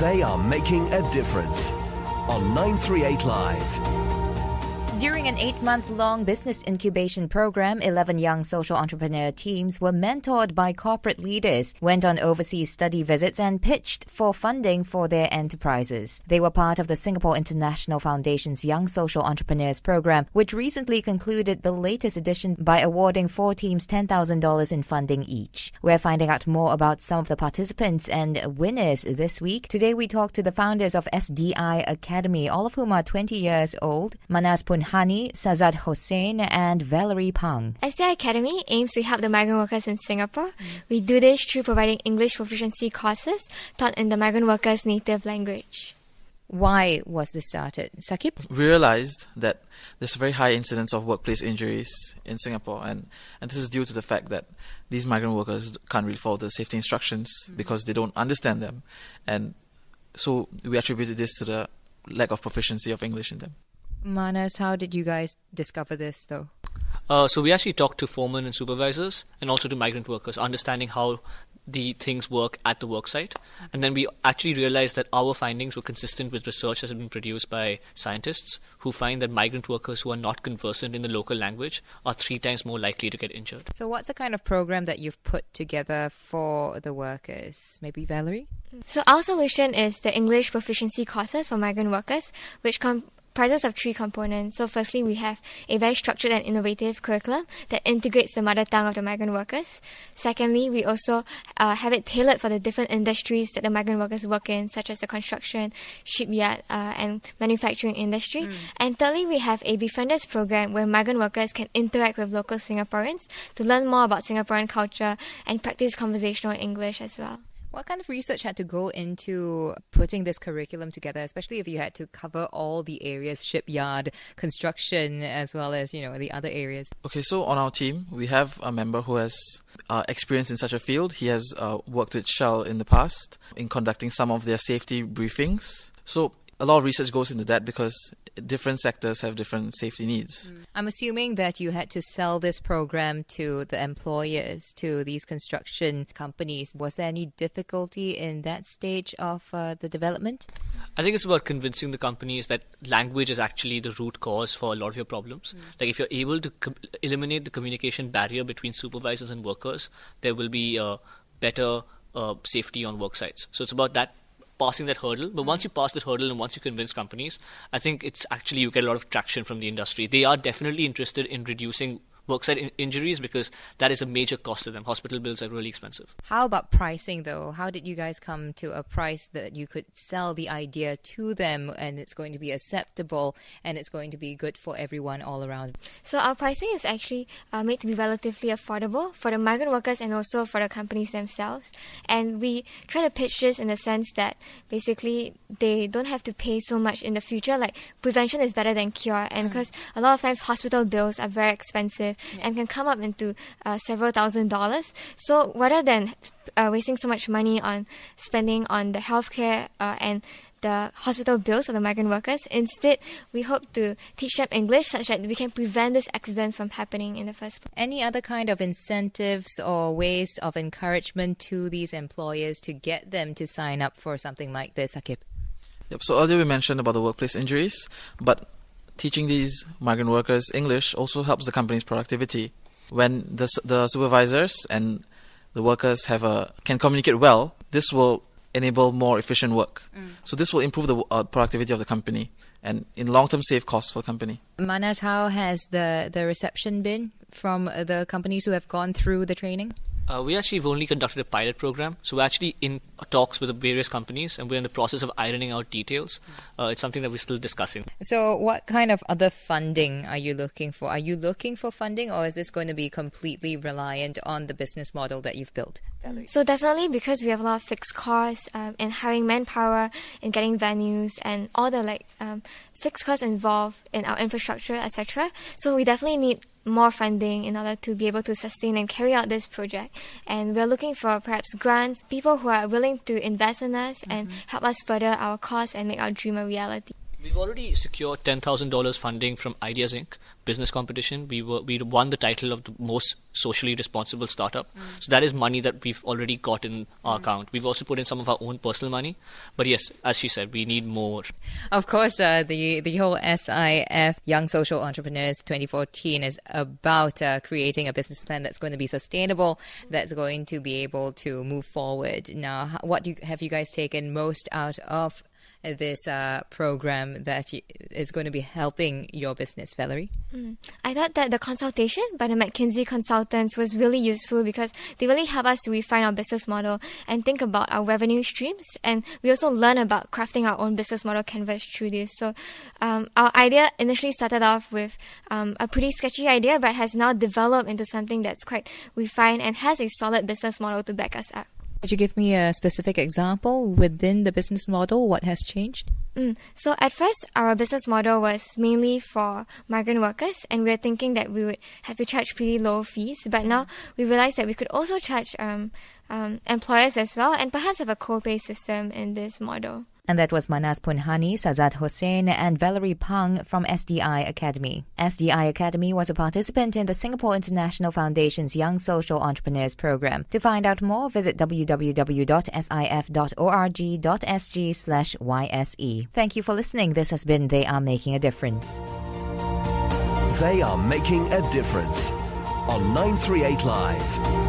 They are making a difference on 938 Live. During an 8-month-long business incubation program, 11 young social entrepreneur teams were mentored by corporate leaders, went on overseas study visits and pitched for funding for their enterprises. They were part of the Singapore International Foundation's Young Social Entrepreneurs program, which recently concluded the latest edition by awarding 4 teams $10,000 in funding each. We're finding out more about some of the participants and winners this week. Today we talk to the founders of SDI Academy, all of whom are 20 years old, Manas Punhani, Sazad Hossain and Valerie Pang. SDI Academy aims to help the migrant workers in Singapore. We do this through providing English proficiency courses taught in the migrant workers' native language. Why was this started? Sakib? We realized that there's a very high incidence of workplace injuries in Singapore, and this is due to the fact that these migrant workers can't really follow the safety instructions because they don't understand them. And so we attributed this to the lack of proficiency of English in them. Manas, how did you guys discover this though? So we actually talked to foremen and supervisors and also to migrant workers, understanding how the things work at the worksite. And then we actually realized that our findings were consistent with research that has been produced by scientists who find that migrant workers who are not conversant in the local language are 3 times more likely to get injured. So what's the kind of program that you've put together for the workers? Maybe Valerie? So our solution is the English proficiency courses for migrant workers, which comprises of 3 components. So firstly, we have a very structured and innovative curriculum that integrates the mother tongue of the migrant workers. Secondly, we also have it tailored for the different industries that the migrant workers work in, such as the construction, shipyard, and manufacturing industry. And thirdly, we have a Befrienders program where migrant workers can interact with local Singaporeans to learn more about Singaporean culture and practice conversational English as well. What kind of research had to go into putting this curriculum together, especially if you had to cover all the areas, shipyard, construction, as well as, the other areas? Okay, so on our team, we have a member who has experience in such a field. He has worked with Shell in the past in conducting some of their safety briefings. So a lot of research goes into that because different sectors have different safety needs. I'm assuming that you had to sell this program to the employers, to these construction companies. Was there any difficulty in that stage of the development? I think it's about convincing the companies that language is actually the root cause for a lot of your problems. Like if you're able to eliminate the communication barrier between supervisors and workers, there will be better safety on work sites. So it's about that, passing that hurdle. But once you pass that hurdle and once you convince companies, I think it's actually you get a lot of traction from the industry. They are definitely interested in reducing worksite injuries because that is a major cost to them. Hospital bills are really expensive. How about pricing though? How did you guys come to a price that you could sell the idea to them and it's going to be acceptable and it's going to be good for everyone all around? So our pricing is actually made to be relatively affordable for the migrant workers and also for the companies themselves. And we try to pitch this in the sense that basically they don't have to pay so much in the future. Like prevention is better than cure. And because a lot of times hospital bills are very expensive and can come up into several $1,000s. So rather than wasting so much money on spending on the healthcare and the hospital bills of the migrant workers, instead we hope to teach them English such that we can prevent these accidents from happening in the first place. Any other kind of incentives or ways of encouragement to these employers to get them to sign up for something like this, Akib? Yep. So earlier we mentioned about the workplace injuries, but teaching these migrant workers English also helps the company's productivity. When the supervisors and the workers can communicate well, this will enable more efficient work. So this will improve the productivity of the company and in long-term save costs for the company. Manas, how has the reception been from the companies who have gone through the training? We actually have only conducted a pilot program. So we're actually in talks with the various companies and we're in the process of ironing out details. It's something that we're still discussing. So what kind of other funding are you looking for? Are you looking for funding or is this going to be completely reliant on the business model that you've built? Valerie? So definitely because we have a lot of fixed costs in hiring manpower, in getting venues and all the fixed costs involved in our infrastructure, etc. So we definitely need more funding in order to be able to sustain and carry out this project. And we're looking for perhaps grants, people who are willing to invest in us and help us further our cause and make our dream a reality. We've already secured $10,000 funding from Ideas Inc. business competition. We won the title of the most socially responsible startup. So that is money that we've already got in our account. We've also put in some of our own personal money. But yes, as she said, we need more. Of course, the whole SIF Young Social Entrepreneurs 2014 is about creating a business plan that's going to be sustainable, that's going to be able to move forward. Now, have you guys taken most out of this program that is going to be helping your business, Valerie? I thought that the consultation by the McKinsey consultants was really useful because they really help us to refine our business model and think about our revenue streams. And we also learn about crafting our own business model canvas through this. So our idea initially started off with a pretty sketchy idea, but has now developed into something that's quite refined and has a solid business model to back us up. Could you give me a specific example within the business model? What has changed? So at first, our business model was mainly for migrant workers, and we were thinking that we would have to charge pretty low fees. But now we realized that we could also charge employers as well, and perhaps have a co-pay system in this model. And that was Manas Punhani, Sazad Hossain, and Valerie Pang from SDI Academy. SDI Academy was a participant in the Singapore International Foundation's Young Social Entrepreneurs Program. To find out more, visit www.sif.org.sg/YSE. Thank you for listening. This has been They Are Making a Difference. They are making a difference on 938 Live.